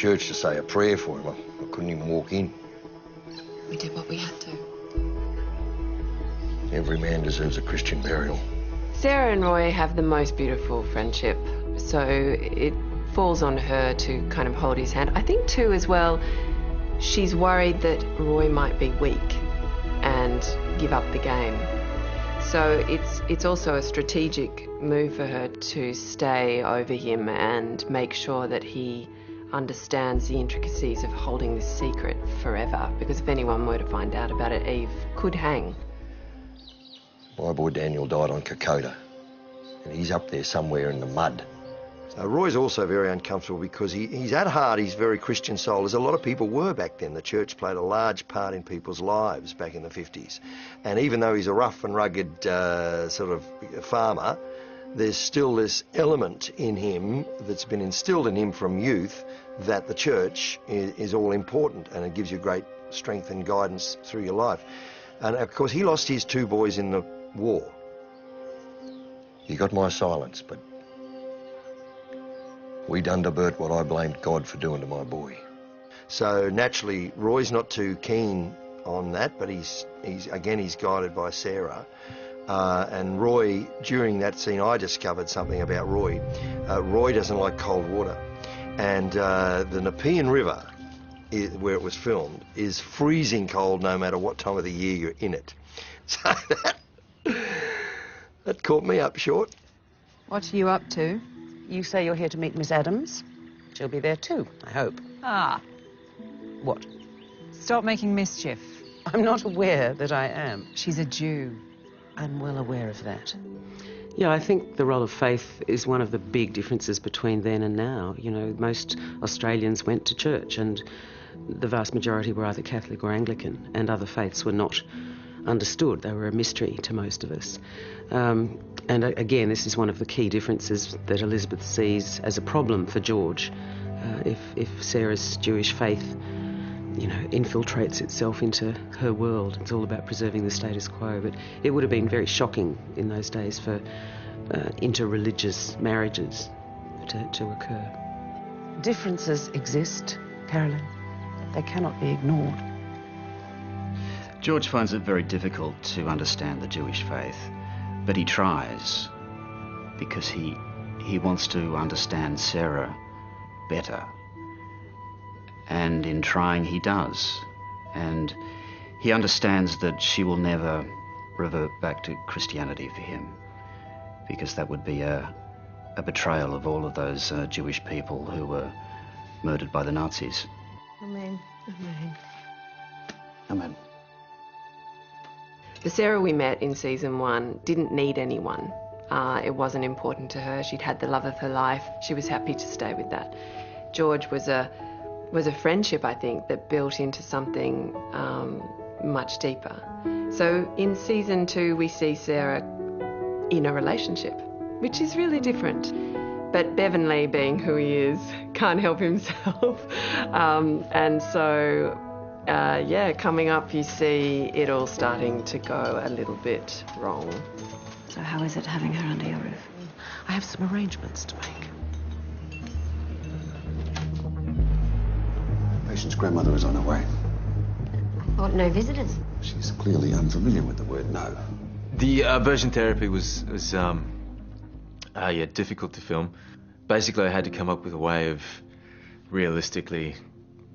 church to say a prayer for him. I couldn't even walk in. We did what we had to. Every man deserves a Christian burial. Sarah and Roy have the most beautiful friendship, so it falls on her to kind of hold his hand. I think too as well, she's worried that Roy might be weak and give up the game. So it's also a strategic move for her to stay over him and make sure that he understands the intricacies of holding this secret forever, because if anyone were to find out about it, Eve could hang. My boy Daniel died on Kokoda, and he's up there somewhere in the mud. So Roy's also very uncomfortable because he's at heart, he's very Christian soul, as a lot of people were back then. The church played a large part in people's lives back in the 50s. And even though he's a rough and rugged sort of farmer, there's still this element in him that's been instilled in him from youth that the church is all important, and it gives you great strength and guidance through your life. And of course he lost his 2 boys in the war. He got my silence, but we done to Bert what I blamed God for doing to my boy. So naturally, Roy's not too keen on that, but he's guided by Sarah. And Roy, during that scene, I discovered something about Roy. Roy doesn't like cold water. And the Nepean River, where it was filmed, is freezing cold no matter what time of the year you're in it. So that caught me up short. What are you up to? You say you're here to meet Miss Adams. She'll be there too, I hope. Ah. What? Stop making mischief. I'm not aware that I am. She's a Jew. I'm well aware of that. Yeah, I think the role of faith is one of the big differences between then and now. You know, most Australians went to church, and the vast majority were either Catholic or Anglican, and other faiths were not understood. They were a mystery to most of us. And again, this is one of the key differences that Elizabeth sees as a problem for George. If Sarah's Jewish faith, you know, infiltrates itself into her world, it's all about preserving the status quo. But it would have been very shocking in those days for inter-religious marriages to occur. Differences exist, Carolyn. They cannot be ignored. George finds it very difficult to understand the Jewish faith, but he tries because he wants to understand Sarah better. And in trying, he does. And he understands that she will never revert back to Christianity for him, because that would be a betrayal of all of those Jewish people who were murdered by the Nazis. Amen. Amen. Amen. The Sarah we met in season 1 didn't need anyone. It wasn't important to her. She'd had the love of her life. She was happy to stay with that. George was a friendship, I think, that built into something much deeper. So in season 2, we see Sarah in a relationship, which is really different. But Bevan Lee, being who he is, can't help himself. And so, yeah, coming up, you see it all starting to go a little bit wrong. So how is it having her under your roof? I have some arrangements to make. Patient's grandmother is on her way. I thought no visitors. She's clearly unfamiliar with the word no. The aversion therapy was difficult to film. Basically, I had to come up with a way of realistically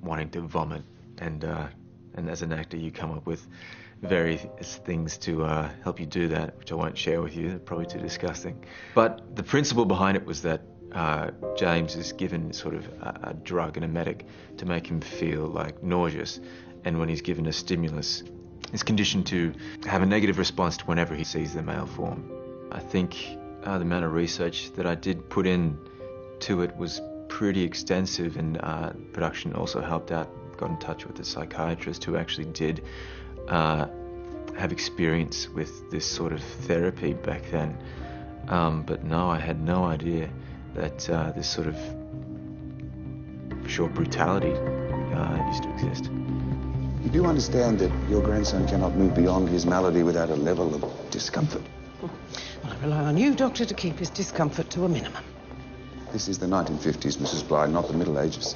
wanting to vomit, and as an actor, you come up with various things to help you do that, which I won't share with you. They're probably too disgusting. But the principle behind it was that James is given sort of a drug, an emetic, to make him feel like nauseous, and when he's given a stimulus, he's conditioned to have a negative response to whenever he sees the male form. I think the amount of research that I did put in to it was pretty extensive, and production also helped out, got in touch with a psychiatrist who actually did have experience with this sort of therapy back then. But no, I had no idea that this sort of short brutality used to exist. You do understand that your grandson cannot move beyond his malady without a level of discomfort? Well, I rely on you, Doctor, to keep his discomfort to a minimum. This is the 1950s, Mrs. Bligh, not the Middle Ages.